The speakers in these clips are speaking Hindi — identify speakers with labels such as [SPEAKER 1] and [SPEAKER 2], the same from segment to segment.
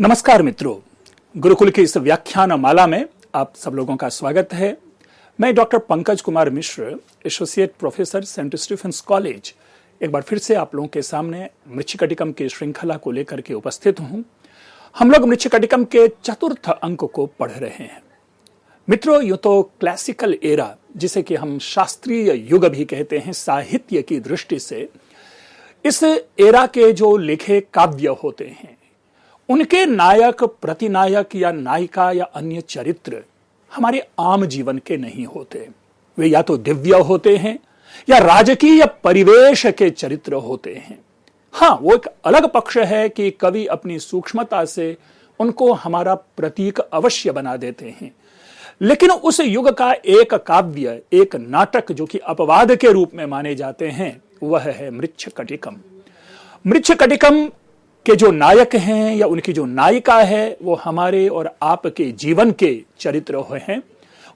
[SPEAKER 1] नमस्कार मित्रों, गुरुकुल की इस व्याख्यान माला में आप सब लोगों का स्वागत है। मैं doctor Pankaj Kumar Mishra, associate professor Saint Stephen's college, एक बार फिर से आप लोगों के सामने मृच्छकटिकम की श्रृंखला को लेकर के उपस्थित हूं। हम लोग मृच्छकटिकम के चतुर्थ अंक को पढ़ रहे हैं। मित्रों, यूं तो क्लासिकल एरा, जिसे कि हम शास्त्रीय युग भी कहते हैं साहित्य की दृष्टि से, इस एरा के जो लिखे काव्य होते हैं उनके नायक, प्रतिनायक या नायिका या अन्य चरित्र हमारे आम जीवन के नहीं होते। वे या तो दिव्य होते हैं या राजकीय परिवेश के चरित्र होते हैं। हाँ, वो एक अलग पक्ष है कि कवि अपनी सूक्ष्मता से उनको हमारा प्रतीक अवश्य बना देते हैं, लेकिन उस युग का एक काव्य, एक नाटक जो कि अपवाद के रूप में माने जाते हैं, वह है मृच्छकटिकम। मृच्छकटिकम के जो नायक हैं या उनकी जो नायिका है, वो हमारे और आपके जीवन के चरित्र हैं।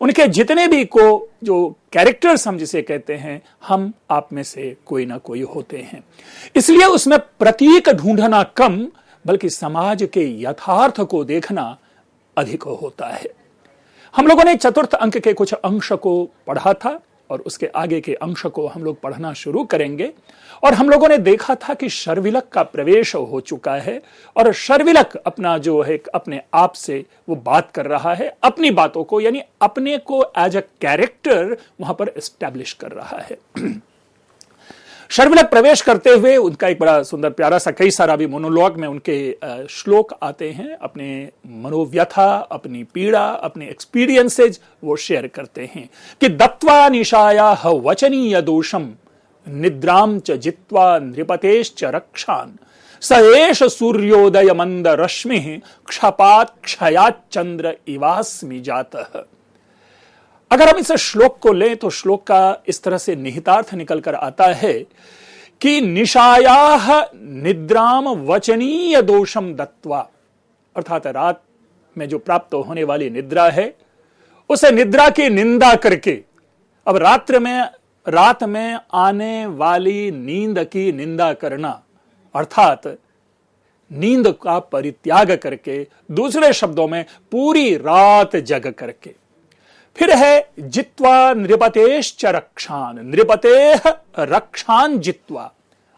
[SPEAKER 1] उनके जितने भी को जो कैरेक्टर्स हम जिसे कहते हैं, हम आप में से कोई ना कोई होते हैं। इसलिए उसमें प्रतीक ढूंढना कम, बल्कि समाज के यथार्थ को देखना अधिक होता है। हम लोगों ने चतुर्थ अंक के कुछ अंश को पढ़ा था और उसके आगे के अंश को हम लोग पढ़ना शुरू करेंगे। और हम लोगों ने देखा था कि शर्विलक का प्रवेश हो चुका है और शर्विलक अपना जो है अपने आप से वो बात कर रहा है, अपनी बातों को यानी अपने को एज अ कैरेक्टर वहां पर एस्टैब्लिश कर रहा है। शर्विलक प्रवेश करते हुए उनका एक बड़ा सुंदर प्यारा सा, कई सारा भी मोनोलॉग में उनके श्लोक आते हैं, अपने मनोव्यथा, अपनी पीड़ा, अपने एक्सपीरियंसेज वो शेयर करते हैं कि दत्वा निशाया वचनीय दोषम निद्राम च जित्वा नृपतेश्च रक्षान स एष सूर्योदय मंद रश्मि क्षपात क्षयात चंद्र इवास्मि जातः। अगर हम इस श्लोक को लें तो श्लोक का इस तरह से निहितार्थ निकल कर आता है कि निशायाः निद्राम वचनीय दोषम दत्वा, अर्थात रात में जो प्राप्त होने वाली निद्रा है, उसे निद्रा की निंदा करके अब रात में आने वाली नींद की निंदा करना, अर्थात नींद का परित्याग करके, दूसरे शब्दों में पूरी रात जग करके। फिर है जित्वा नृपतेश्च रक्षान, नृपतेः रक्षान जित्वा,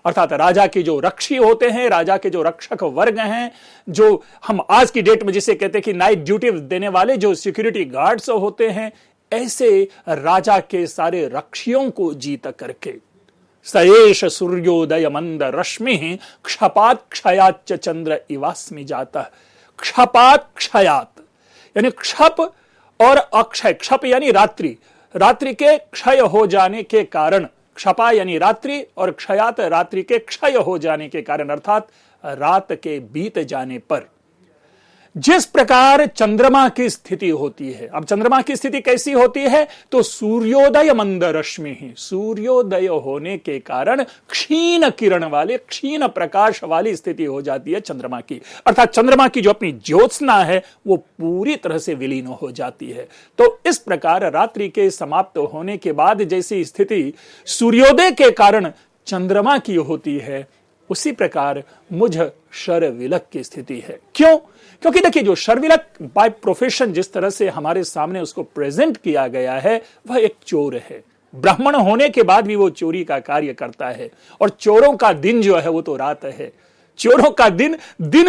[SPEAKER 1] अर्थात राजा के जो रक्षी होते हैं, राजा के जो रक्षक वर्ग हैं, जो हम आज की डेट में जिसे कहते हैं कि नाइट ड्यूटी देने वाले जो सिक्योरिटी गार्ड्स होते हैं, ऐसे राजा के सारे रक्षियों को जीत करके सएष सूर्योदय मंद रश्मि क्षपात क्षयात च चंद्र इवास्मि जाता। क्षपात क्षयात यानी क्षप और अक्षय, क्षप यानी रात्रि, रात्रि के क्षय हो जाने के कारण, क्षपा यानी रात्रि और क्षयात रात्रि के क्षय हो जाने के कारण, अर्थात रात के बीत जाने पर जिस प्रकार चंद्रमा की स्थिति होती है। अब चंद्रमा की स्थिति कैसी होती है तो सूर्योदय मंद रश्मि ही, सूर्योदय होने के कारण क्षीण किरण वाले, क्षीण प्रकाश वाली स्थिति हो जाती है चंद्रमा की, अर्थात चंद्रमा की जो अपनी ज्योत्सना है वो पूरी तरह से विलीन हो जाती है। तो इस प्रकार रात्रि के समाप्त होने के बाद जैसी स्थिति सूर्योदय के कारण चंद्रमा की होती है, उसी प्रकार मुझ शर्विलक की स्थिति है। क्यों? क्योंकि देखिए, जो शर्विलक बाय प्रोफेशन जिस तरह से हमारे सामने उसको प्रेजेंट किया गया है, वह एक चोर है। ब्राह्मण होने के बाद भी वो चोरी का कार्य करता है, और चोरों का दिन जो है वो तो रात है। चोरों का दिन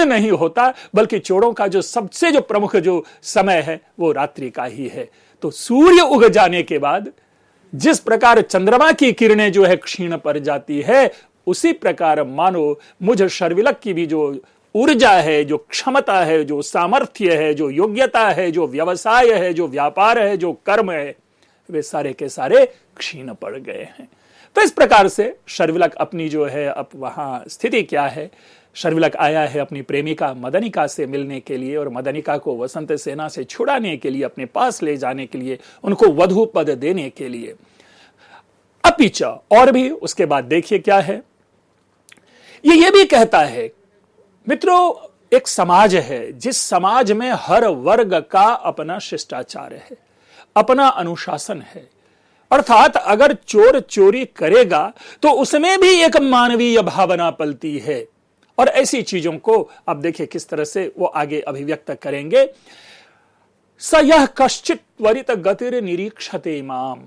[SPEAKER 1] नहीं होता, बल्कि चोरों का जो सबसे जो प्रमुख जो समय है वो रात्रि का ही है। तो सूर्य उग जाने के बाद जिस प्रकार चंद्रमा की किरणें जो है क्षीण पड़ जाती है, उसी प्रकार मानो मुझ शर्विलक की भी जो ऊर्जा है, जो क्षमता है, जो सामर्थ्य है, जो योग्यता है, जो व्यवसाय है, जो व्यापार है, जो कर्म है, वे सारे के सारे क्षीण पड़ गए हैं। तो इस प्रकार से शर्विलक अपनी जो है, अब वहां स्थिति क्या है, शर्विलक आया है अपनी प्रेमिका मदनिका से मिलने के लिए और मदनिका को वसंत सेना से छुड़ाने के लिए, अपने पास ले जाने के लिए, उनको वधू पद देने के लिए। अपिच और भी उसके बाद देखिए क्या है, ये भी कहता है मित्रों, एक समाज है जिस समाज में हर वर्ग का अपना शिष्टाचार है, अपना अनुशासन है, अर्थात अगर चोर चोरी करेगा तो उसमें भी एक मानवीय भावना पलती है, और ऐसी चीजों को अब देखिए किस तरह से वो आगे अभिव्यक्त करेंगे। स यह कश्चित त्वरित गतिर निरीक्षते माम,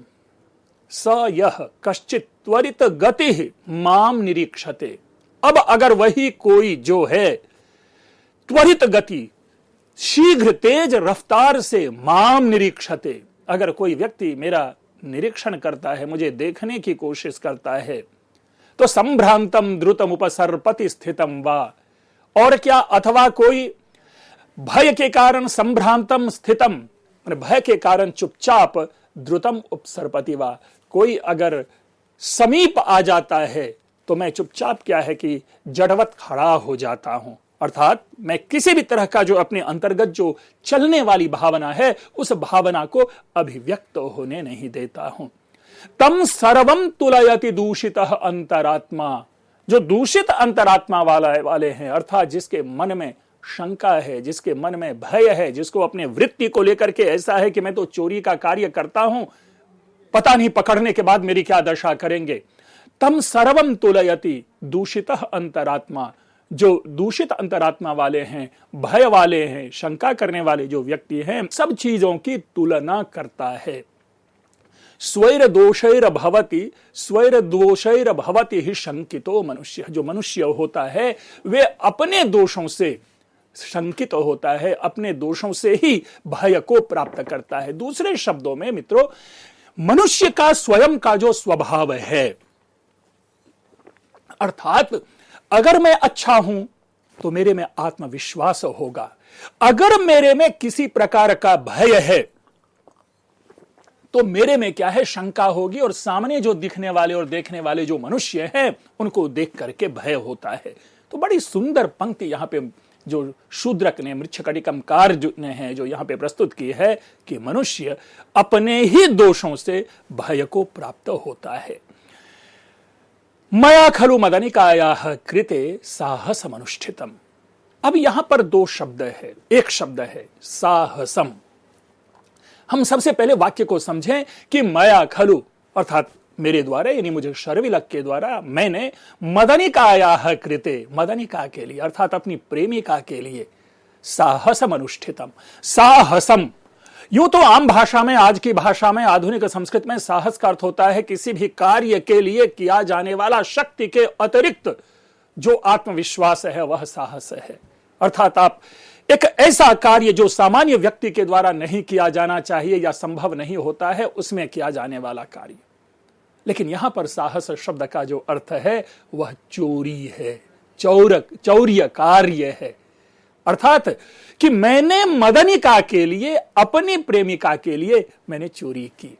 [SPEAKER 1] स यह कश्चित त्वरित गति माम निरीक्षते। अब अगर वही कोई जो है त्वरित गति, शीघ्र तेज रफ्तार से माम निरीक्षते, अगर कोई व्यक्ति मेरा निरीक्षण करता है, मुझे देखने की कोशिश करता है, तो संभ्रांतम द्रुतम उपसर्पति स्थितम वा, और क्या अथवा कोई भय के कारण संभ्रांतम स्थितम, भय के कारण चुपचाप, द्रुतम उपसर्पति वा, कोई अगर समीप आ जाता है तो मैं चुपचाप क्या है कि जड़वत खड़ा हो जाता हूं, अर्थात मैं किसी भी तरह का जो अपने अंतर्गत जो चलने वाली भावना है उस भावना को अभिव्यक्त होने नहीं देता हूं। तम सर्वम तुलयति दूषितः अंतरात्मा, जो दूषित अंतरात्मा वाले हैं, अर्थात जिसके मन में शंका है, जिसके मन में भय है, जिसको अपने वृत्ति को लेकर के ऐसा है कि मैं तो चोरी का कार्य करता हूं, पता नहीं पकड़ने के बाद मेरी क्या दशा करेंगे। तम सर्वम तुलयति दूषितः अंतरात्मा, जो दूषित अंतरात्मा वाले हैं, भय वाले हैं, शंका करने वाले जो व्यक्ति हैं, सब चीजों की तुलना करता है। स्वैर दोषैर भवति, स्वैर दोषैर भवति ही शंकितो मनुष्य, जो मनुष्य होता है वे अपने दोषों से शंकित होता है, अपने दोषों से ही भय को प्राप्त करता है। दूसरे शब्दों में मित्रों, मनुष्य का स्वयं का जो स्वभाव है, अर्थात अगर मैं अच्छा हूं तो मेरे में आत्मविश्वास होगा, अगर मेरे में किसी प्रकार का भय है तो मेरे में क्या है, शंका होगी, और सामने जो दिखने वाले और देखने वाले जो मनुष्य हैं उनको देख करके भय होता है। तो बड़ी सुंदर पंक्ति यहां पे जो शूद्रक ने, मृच्छकटिकमकार ने है जो यहां पे प्रस्तुत की है कि मनुष्य अपने ही दोषों से भय को प्राप्त होता है। मया खलु मदनिकायाः कृते साहसमनुष्ठितम। अब यहां पर दो शब्द है, एक शब्द है साहसम। हम सबसे पहले वाक्य को समझें कि मया खलु अर्थात मेरे द्वारा, यानी मुझे शर्विलक के द्वारा, मैंने मदनिकायाः कृते, मदनिका के लिए अर्थात अपनी प्रेमिका के लिए, साहसम अनुष्ठितम। साहसम यूं तो आम भाषा में, आज की भाषा में, आधुनिक संस्कृत में साहस का अर्थ होता है किसी भी कार्य के लिए किया जाने वाला शक्ति के अतिरिक्त जो आत्मविश्वास है वह साहस है। अर्थात आप एक ऐसा कार्य जो सामान्य व्यक्ति के द्वारा नहीं किया जाना चाहिए या संभव नहीं होता है, उसमें किया जाने वाला कार्य। लेकिन यहां पर साहस शब्द का जो अर्थ है वह चोरी है, चौर्य कार्य है। अर्थात कि मैंने मदनिका के लिए, अपनी प्रेमिका के लिए मैंने चोरी की।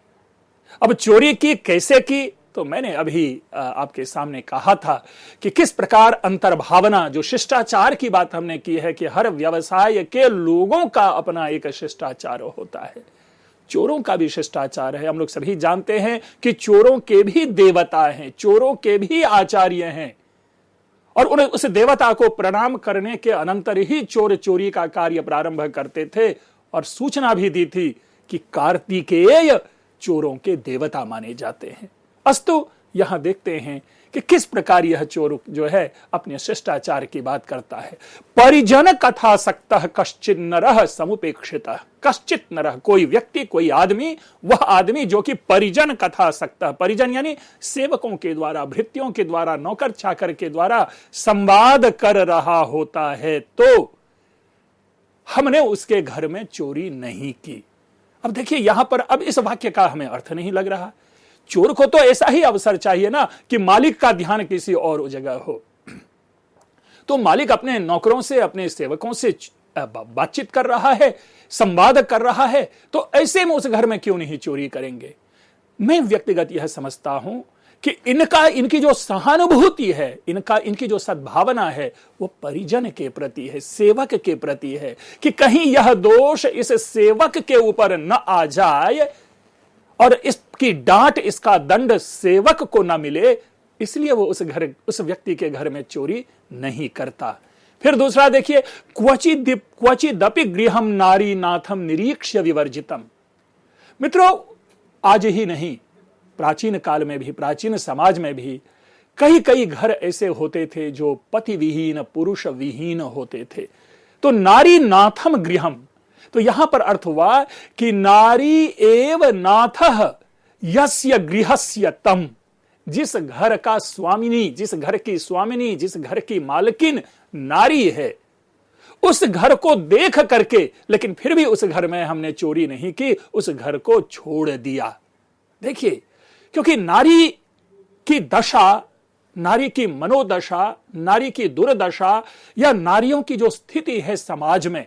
[SPEAKER 1] अब चोरी की कैसे की, तो मैंने अभी आपके सामने कहा था कि किस प्रकार अंतर्भावना, जो शिष्टाचार की बात हमने की है कि हर व्यवसाय के लोगों का अपना एक शिष्टाचार होता है, चोरों का भी शिष्टाचार है। हम लोग सभी जानते हैं कि चोरों के भी देवता हैं, चोरों के भी आचार्य हैं, और उन्हें उस देवता को प्रणाम करने के अनंतर ही चोर चोरी का कार्य प्रारंभ करते थे। और सूचना भी दी थी कि कार्तिकेय चोरों के देवता माने जाते हैं। अस्तु यहां देखते हैं कि किस प्रकार यह चोर जो है अपने शिष्टाचार की बात करता है। परिजन कथासक्तः कश्चित् नरः समुपेक्षितः। कश्चित् नरः, कोई व्यक्ति, कोई आदमी, वह आदमी जो कि परिजन कथासक्तः, परिजन यानी सेवकों के द्वारा, भृत्यों के द्वारा, नौकर चाकर के द्वारा संवाद कर रहा होता है, तो हमने उसके घर में चोरी नहीं की। अब देखिए यहां पर अब इस वाक्य का हमें अर्थ नहीं लग रहा। चोर को तो ऐसा ही अवसर चाहिए ना कि मालिक का ध्यान किसी और जगह हो। तो मालिक अपने नौकरों से, अपने सेवकों से बातचीत कर रहा है, संवाद कर रहा है, तो ऐसे में उस घर में क्यों नहीं चोरी करेंगे। मैं व्यक्तिगत यह समझता हूं कि इनकी जो सहानुभूति है, इनकी जो सद्भावना है, वो परिजन के प्रति है, सेवक के प्रति है, कि कहीं यह दोष इस सेवक के ऊपर न आ जाए और इसकी डांट, इसका दंड सेवक को ना मिले, इसलिए वो उस व्यक्ति के घर में चोरी नहीं करता। फिर दूसरा देखिए, क्वचिदपि गृहम नारी नाथम निरीक्ष्य विवर्जितम। मित्रों, आज ही नहीं, प्राचीन काल में भी, प्राचीन समाज में भी कई कई घर ऐसे होते थे जो पति विहीन, पुरुष विहीन होते थे। तो नारी नाथम गृहम, तो यहां पर अर्थ हुआ कि नारी एव नाथः यस्य गृहस्य तम, जिस घर का स्वामिनी, जिस घर की स्वामिनी, जिस घर की मालकिन नारी है, उस घर को देख करके, लेकिन फिर भी उस घर में हमने चोरी नहीं की, उस घर को छोड़ दिया। देखिए, क्योंकि नारी की दशा, नारी की मनोदशा, नारी की दुर्दशा या नारियों की जो स्थिति है समाज में,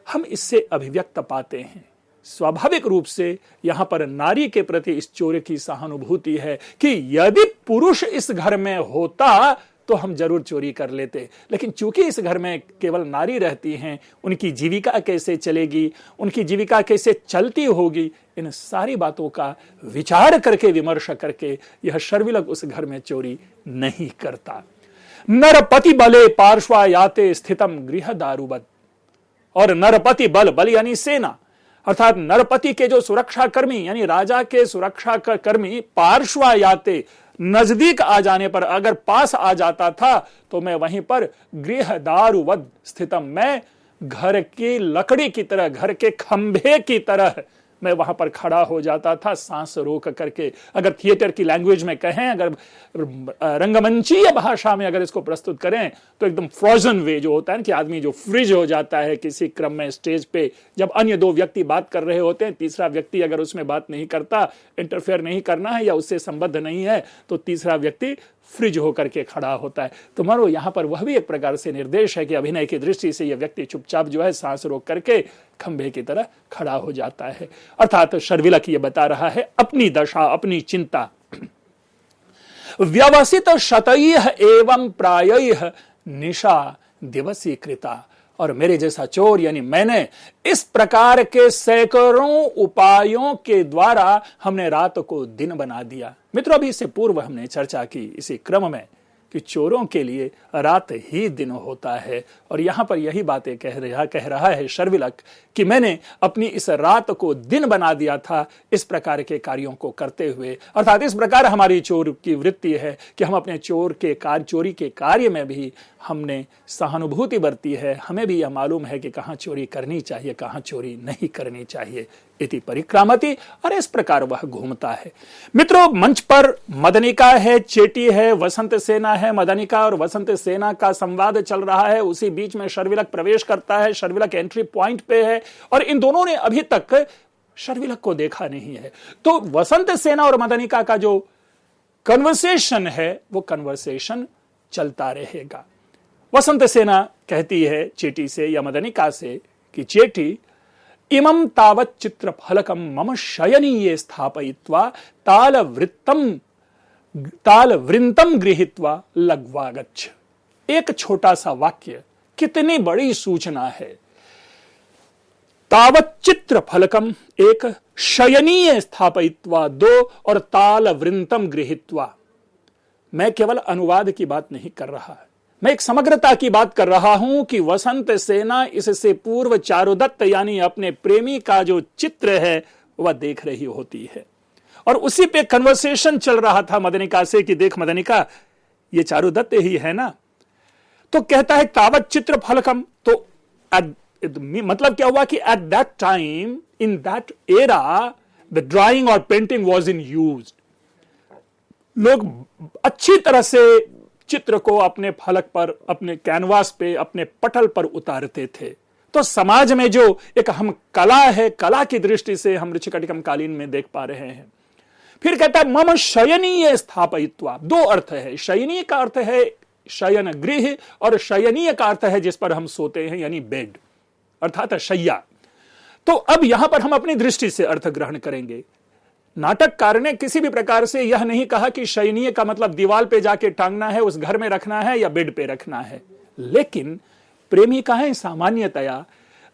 [SPEAKER 1] हम इससे अभिव्यक्त पाते हैं। स्वाभाविक रूप से यहां पर नारी के प्रति इस चोर की सहानुभूति है कि यदि पुरुष इस घर में होता तो हम जरूर चोरी कर लेते, लेकिन चूंकि इस घर में केवल नारी रहती हैं, उनकी जीविका कैसे चलेगी, उनकी जीविका कैसे चलती होगी, इन सारी बातों का विचार करके, विमर्श करके यह शर्विलक उस घर में चोरी नहीं करता। नरपति बले पार्श्वायाते स्थितम गृह दारुबद, और नरपति बल, बल यानी सेना, अर्थात नरपति के जो सुरक्षा कर्मी यानी राजा के सुरक्षा कर्मी पार्श्वायाते, नजदीक आ जाने पर, अगर पास आ जाता था तो मैं वहीं पर गृह दारुवद स्थितम, मैं घर की लकड़ी की तरह, घर के खंभे की तरह मैं वहां पर खड़ा हो जाता था, सांस रोक करके। अगर थिएटर की लैंग्वेज में कहें, अगर रंगमंचीय भाषा में अगर इसको प्रस्तुत करें तो एकदम फ्रोजन वे जो होता है ना, कि आदमी जो फ्रीज हो जाता है किसी क्रम में स्टेज पे, जब अन्य दो व्यक्ति बात कर रहे होते हैं, तीसरा व्यक्ति अगर उसमें बात नहीं करता, इंटरफेयर नहीं करना है या उससे संबद्ध नहीं है, तो तीसरा व्यक्ति फ्रिज होकर के खड़ा होता है। तो मानो यहां पर वह भी एक प्रकार से निर्देश है कि अभिनय की दृष्टि से यह व्यक्ति चुपचाप जो है सांस रोक करके खंभे की तरह खड़ा हो जाता है। अर्थात शर्विलक ये बता रहा है अपनी दशा, अपनी चिंता। व्यवसित शतैः एवं प्रायैः निशा दिवसी कृता, और मेरे जैसा चोर यानी मैंने इस प्रकार के सैकड़ों उपायों के द्वारा हमने रात को दिन बना दिया। मित्रों, अभी इससे पूर्व हमने चर्चा की इसी क्रम में कि चोरों के लिए रात ही दिन होता है, और यहां पर यही बातें कह रहा है शर्विलक कि मैंने अपनी इस रात को दिन बना दिया था इस प्रकार के कार्यों को करते हुए। अर्थात इस प्रकार हमारी चोर की वृत्ति है कि हम अपने चोरी के कार्य में भी हमने सहानुभूति बरती है। हमें भी यह मालूम है कि कहां चोरी करनी चाहिए, कहां चोरी नहीं करनी चाहिए। इति परिक्रामति, और इस प्रकार वह घूमता है। मित्रों, मंच पर मदनिका है, चेटी है, वसंत सेना है। मदनिका और वसंत सेना का संवाद चल रहा है, उसी बीच में शर्विलक प्रवेश करता है। शर्विलक एंट्री पॉइंट पे है और इन दोनों ने अभी तक शर्विलक को देखा नहीं है। तो वसंत सेना और मदनिका का जो कन्वर्सेशन है वो कन्वर्सेशन चलता रहेगा। वसंत सेना कहती है चेटी से या मदनिका से कि चेटी, इमं तावत् चित्र फलकम मम शयनीये स्थापयित्वा ताल वृंतम गृहीत्वा लग्वागच्छ। एक छोटा सा वाक्य कितनी बड़ी सूचना है। तावत् चित्र फलकम, एक, शयनीय स्थापयित्वा, दो, और ताल वृंतम गृहीत्वा। मैं केवल अनुवाद की बात नहीं कर रहा, मैं एक समग्रता की बात कर रहा हूं कि वसंत सेना इससे पूर्व चारुदत्त यानी अपने प्रेमी का जो चित्र है वह देख रही होती है, और उसी पे कन्वर्सेशन चल रहा था मदनिका से कि देख मदनिका, ये चारुदत्त ही है ना। तो कहता है तावत् चित्र फलकम, तो मतलब क्या हुआ कि at that time, in that era, the drawing और पेंटिंग वॉज इन यूज। लोग अच्छी तरह से चित्र को अपने फलक पर, अपने कैनवास पे, अपने पटल पर उतारते थे। तो समाज में जो एक हम कला है, कला की दृष्टि से हम ऋषिकटिकम कालीन में देख पा रहे हैं। फिर कहता है मम शयनीय स्थापयित्वा। दो अर्थ है, शयनीय का अर्थ है शयन गृह और शयनीय का अर्थ है जिस पर हम सोते हैं यानी बेड, अर्थात शैया। तो अब यहां पर हम अपनी दृष्टि से अर्थ ग्रहण करेंगे। नाटककार ने किसी भी प्रकार से यह नहीं कहा कि शयनीय का मतलब दीवार पे जाके टांगना है, उस घर में रखना है या बेड पे रखना है, लेकिन प्रेमिकाएं सामान्यतया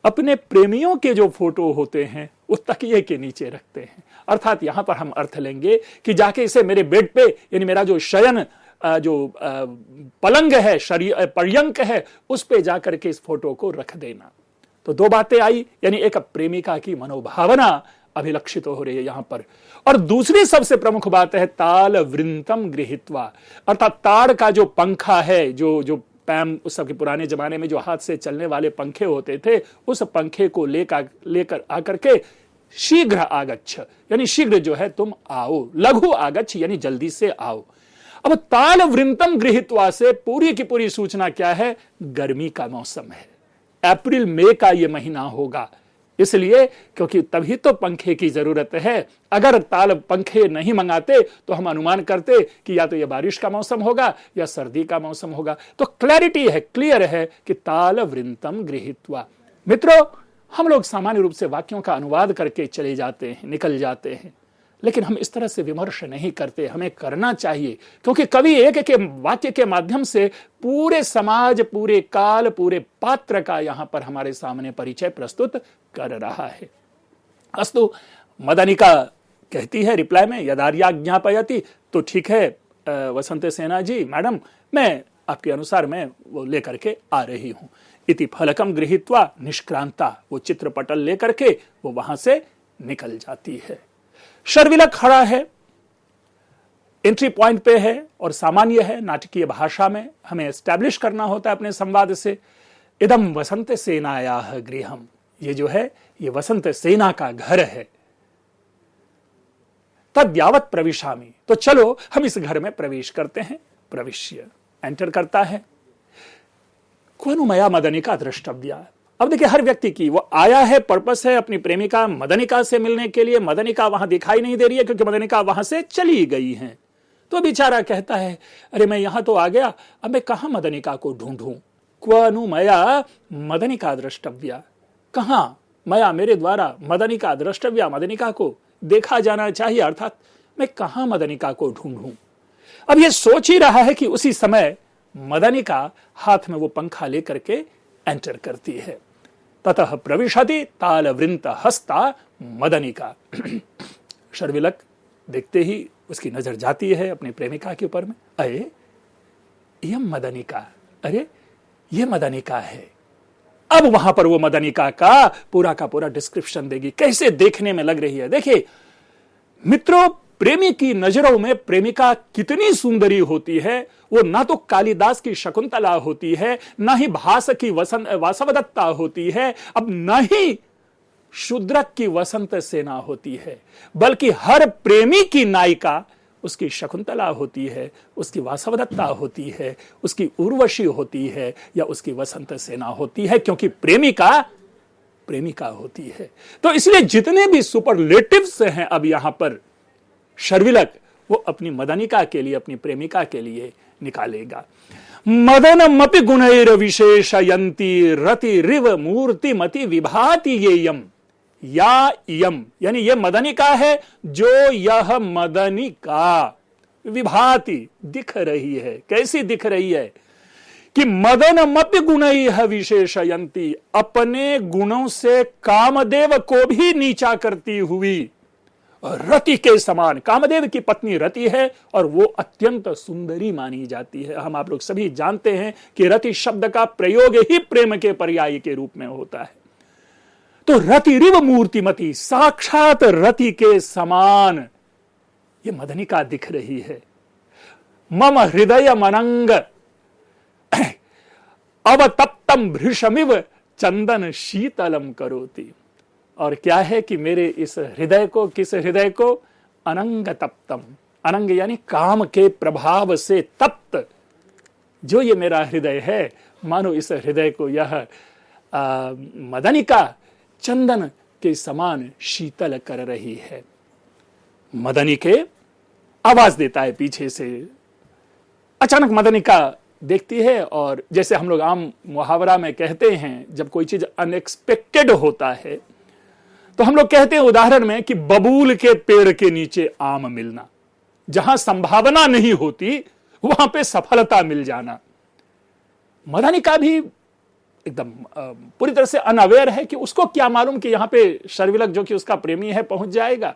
[SPEAKER 1] अपने प्रेमियों के जो फोटो होते हैं वो तकिए के नीचे रखते हैं। अर्थात यहां पर हम अर्थ लेंगे कि जाके इसे मेरे बेड पे, यानी मेरा जो शयन जो पलंग है, पर्यंक है, उस पे जाकर के इस फोटो को रख देना। तो दो बातें आई, यानी एक प्रेमिका की मनोभावना अभिलक्षित हो रही है यहां पर। और दूसरी सबसे प्रमुख बात है ताल वृंतम गृहीत्वा, अर्थात ताड़ का जो पंखा है, जो पैम उस सबके पुराने जमाने में जो हाथ से चलने वाले पंखे होते थे, उस पंखे को लेकर आकर के शीघ्र आगच्छ, यानी शीघ्र जो है तुम आओ, लघु आगच्छ यानी जल्दी से आओ। अब ताल वृंतम गृहीत्वा से पूरी की पूरी सूचना क्या है? गर्मी का मौसम है, अप्रैल मई का यह महीना होगा, इसलिए क्योंकि तभी तो पंखे की जरूरत है। अगर ताल पंखे नहीं मंगाते तो हम अनुमान करते कि या तो यह बारिश का मौसम होगा या सर्दी का मौसम होगा। तो क्लैरिटी है, क्लियर है कि ताल वृंतम गृहीत्वा। मित्रों, हम लोग सामान्य रूप से वाक्यों का अनुवाद करके चले जाते हैं, निकल जाते हैं, लेकिन हम इस तरह से विमर्श नहीं करते। हमें करना चाहिए, क्योंकि कवि एक एक वाक्य के माध्यम से पूरे समाज, पूरे काल, पूरे पात्र का यहां पर हमारे सामने परिचय प्रस्तुत कर रहा है। अस्तु, मदनिका कहती है रिप्लाई में, यदार्या ज्ञापयति, तो ठीक है वसंत सेना जी, मैडम, मैं आपके अनुसार मैं वो लेकर के आ रही हूं। इति फलकम गृहीत्वा निष्क्रांता, वो चित्रपटल लेकर के वो वहां से निकल जाती है। शर्विलक खड़ा है, एंट्री पॉइंट पे है, और सामान्य है नाटकीय भाषा में हमें एस्टैब्लिश करना होता है अपने संवाद से, इदम वसंत सेनायाः गृहम, ये जो है ये वसंत सेना का घर है। तद्यावत् प्रविशामि, तो चलो हम इस घर में प्रवेश करते हैं। प्रविश्य एंटर करता है। क्वनु मया मदनिका द्रष्टव्या, अब देखिए हर व्यक्ति की वो आया है, पर्पस है अपनी प्रेमिका मदनिका से मिलने के लिए। मदनिका वहां दिखाई नहीं दे रही है क्योंकि मदनिका वहां से चली गई है। तो बेचारा कहता है, अरे मैं यहां तो आ गया, अब मैं कहां मदनिका को ढूंढूं? क्वनु मया मदनिका द्रष्टव्या, कहां मया मेरे द्वारा मदनिका द्रष्टव्या, मदनिका को देखा जाना चाहिए, अर्थात मैं कहां मदनिका को ढूंढूं? अब ये सोच ही रहा है कि उसी समय मदनिका हाथ में वो पंखा लेकर के एंटर करती है। ततः प्रविशति तालवृंत हस्ता मदनिका। शर्विलक देखते ही उसकी नजर जाती है अपनी प्रेमिका के ऊपर में, अरे यह मदनिका, अरे यह मदनिका है। अब वहां पर वो मदनिका का पूरा डिस्क्रिप्शन देगी, कैसे देखने में लग रही है। देखिए मित्रों, प्रेमी की नजरों में प्रेमिका कितनी सुंदरी होती है, वो ना तो कालिदास की शकुंतला होती है, ना ही भास की वासवदत्ता होती है, अब न ही शूद्रक की वसंत सेना होती है, बल्कि हर प्रेमी की नायिका उसकी शकुंतला होती है, उसकी वासवदत्ता होती है, उसकी उर्वशी होती है, या उसकी वसंत सेना होती है, क्योंकि प्रेमिका होती है। तो इसलिए जितने भी सुपरलेटिव्स हैं अब यहां पर शर्विलक वो अपनी मदनिका के लिए, अपनी प्रेमिका के लिए निकालेगा। मदनमपि गुणैर विशेषयन्ति रति रिव मूर्ति मति विभाति ये यम, या यम यानी ये मदनिका है, जो यह मदनिका विभाति दिख रही है। कैसी दिख रही है कि मदनमपि गुणैः विशेषयन्ति, अपने गुणों से कामदेव को भी नीचा करती हुई, रति के समान। कामदेव की पत्नी रति है और वो अत्यंत सुंदरी मानी जाती है। हम आप लोग सभी जानते हैं कि रति शब्द का प्रयोग ही प्रेम के पर्याय के रूप में होता है। तो रतिरिव मूर्तिमती, साक्षात रति के समान ये मदनिका दिख रही है। मम हृदय मनंग अवतप्तम भृशमिव चंदन शीतलम करोति, और क्या है कि मेरे इस हृदय को, किस हृदय को? अनंग तप्तम, अनंग यानी काम के प्रभाव से तप्त जो ये मेरा हृदय है, मानो इस हृदय को यह मदनिका चंदन के समान शीतल कर रही है। मदनिके आवाज देता है पीछे से। अचानक मदनिका देखती है, और जैसे हम लोग आम मुहावरा में कहते हैं, जब कोई चीज अनएक्सपेक्टेड होता है तो हम लोग कहते हैं उदाहरण में कि बबूल के पेड़ के नीचे आम मिलना, जहां संभावना नहीं होती वहां पे सफलता मिल जाना। मदनिका भी एकदम पूरी तरह से अनअवेयर है कि उसको क्या मालूम कि यहां पे शर्विलक जो कि उसका प्रेमी है पहुंच जाएगा।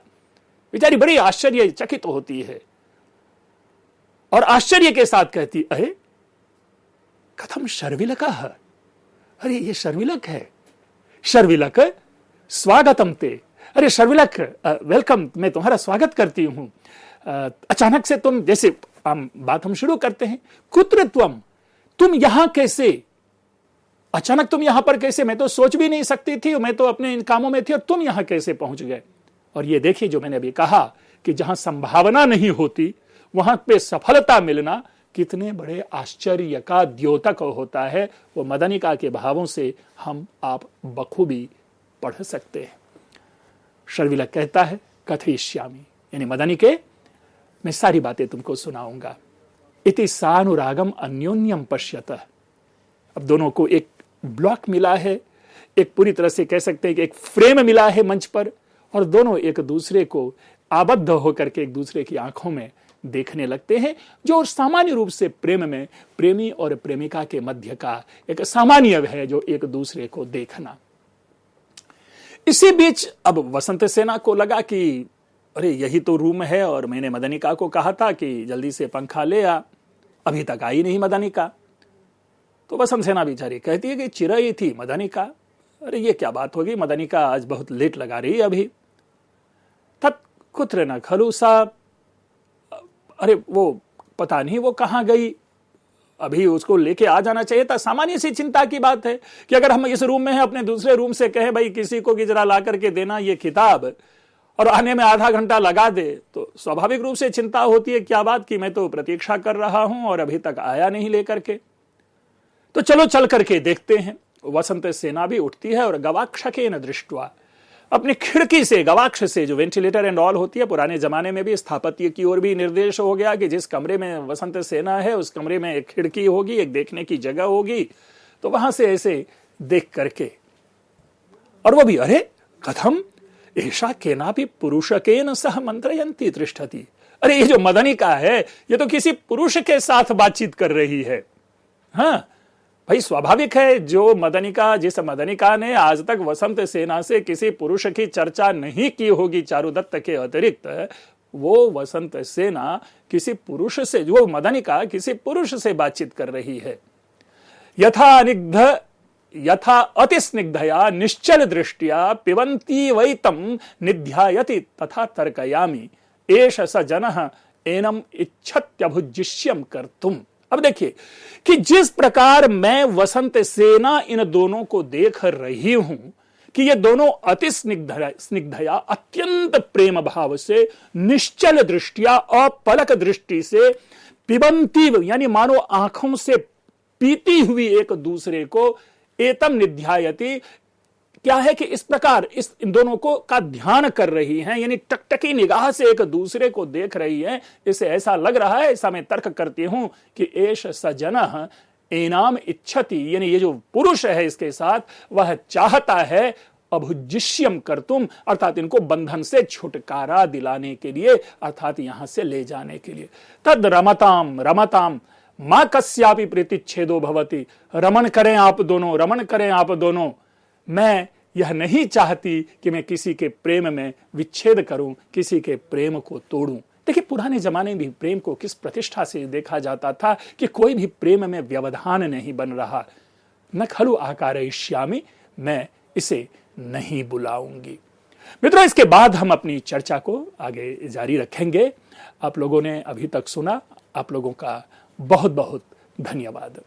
[SPEAKER 1] बेचारी बड़ी आश्चर्यचकित होती है और आश्चर्य के साथ कहती, अरे कथम शर्विलक, अरे ये शर्विलक है। शर्विलक स्वागतम ते, अरे शर्विलक, वेलकम, मैं तुम्हारा स्वागत करती हूं। अचानक से तुम, जैसे बात हम शुरू करते हैं, कुत्र तुम यहां कैसे, अचानक तुम यहां पर कैसे, मैं तो सोच भी नहीं सकती थी, मैं तो अपने इन कामों में थी और तुम यहां कैसे पहुंच गए। और ये देखिए, जो मैंने अभी कहा कि जहां संभावना नहीं होती वहां पे सफलता मिलना कितने बड़े आश्चर्य का द्योतक होता है, वो मदनिका के भावों से हम आप बखूबी पढ़ सकते हैं। शर्विलक कहता है कथयिष्यामि, यानी मदनिके, मैं सारी बातें तुमको सुनाऊंगा। इति सानुरागम अन्योन्यम पश्यतः। अब दोनों को एक ब्लॉक मिला है, एक पूरी तरह से कह सकते हैं कि एक फ्रेम मिला है मंच पर, और दोनों एक दूसरे को आबद्ध होकर के एक दूसरे की आंखों में देखने लगते हैं, जो सामान्य रूप से प्रेम में प्रेमी और प्रेमिका के मध्य का एक सामान्य है, जो एक दूसरे को देखना। इसी बीच अब वसंत सेना को लगा कि अरे यही तो रूम है, और मैंने मदनिका को कहा था कि जल्दी से पंखा ले आ, अभी तक आई नहीं मदनिका। तो वसंत सेना बेचारी कहती है कि चिरई थी मदनिका। अरे ये क्या बात होगी, मदनिका आज बहुत लेट लगा रही है अभी। तब कुत्र न खलु सा, अरे वो पता नहीं वो कहां गई, अभी उसको लेके आ जाना चाहिए था। सामान्य सी चिंता की बात है कि अगर हम इस रूम में हैं, अपने दूसरे रूम से कहें भाई किसी को कि जरा ला करके देना ये किताब, और आने में आधा घंटा लगा दे, तो स्वाभाविक रूप से चिंता होती है, क्या बात की मैं तो प्रतीक्षा कर रहा हूं और अभी तक आया नहीं लेकर के। तो चलो चल करके देखते हैं। वसंत सेना भी उठती है और गवाक्षकेन दृष्ट्वा, अपनी खिड़की से, गवाक्ष से जो वेंटिलेटर एंड ऑल होती है, पुराने जमाने में भी स्थापत्य की ओर भी निर्देश हो गया कि जिस कमरे में वसंत सेना है उस कमरे में एक खिड़की होगी, एक देखने की जगह होगी, तो वहां से ऐसे देख करके, और वो भी अरे कथम ऐसा केनापि पुरुषकेन सह मंत्रयंती तिष्ठति। अरे ये जो मदनिका है ये तो किसी पुरुष के साथ बातचीत कर रही है। हाँ भाई, स्वाभाविक है, जो मदनिका, जिस मदनिका ने आज तक वसंत सेना से किसी पुरुष की चर्चा नहीं की होगी चारुदत्त के अतिरिक्त, वो वसंत सेना किसी पुरुष से, जो मदनिका किसी पुरुष से बातचीत कर रही है। यथा अतिस्निग्धया निश्चल दृष्टिया पिबन्ती वैतम निध्यायति तथा तर्कयामि एष स जनः एनम इच्छत्यभुजिष्यम कर्तुम। अब देखिए कि जिस प्रकार मैं वसंत सेना इन दोनों को देख रही हूं कि ये दोनों अति स्निग्धया, अत्यंत प्रेम भाव से, निश्चल दृष्टिया, अपलक दृष्टि से, पिबंती यानी मानो आंखों से पीती हुई एक दूसरे को, एतम निध्यायति, क्या है कि इस प्रकार इन दोनों को का ध्यान कर रही हैं, यानी टकटकी निगाह से एक दूसरे को देख रही हैं। इसे ऐसा लग रहा है, ऐसा मैं तर्क करती हूं कि एष सजनः एनाम इच्छति, यानी ये जो पुरुष है इसके साथ, वह चाहता है अभुजिष्यम कर्तुम, अर्थात इनको बंधन से छुटकारा दिलाने के लिए, अर्थात यहां से ले जाने के लिए। तद रमताम रमताम मां कस्यापि प्रीतिच्छेदो भवति। रमन करें आप दोनों, रमन करें आप दोनों। मैं यह नहीं चाहती कि मैं किसी के प्रेम में विच्छेद करूं, किसी के प्रेम को तोड़ूं। देखिए पुराने जमाने में भी प्रेम को किस प्रतिष्ठा से देखा जाता था कि कोई भी प्रेम में व्यवधान नहीं बन रहा। न खलु आकारयिष्यामि, मैं इसे नहीं बुलाऊंगी। मित्रों, इसके बाद हम अपनी चर्चा को आगे जारी रखेंगे। आप लोगों ने अभी तक सुना, आप लोगों का बहुत बहुत धन्यवाद।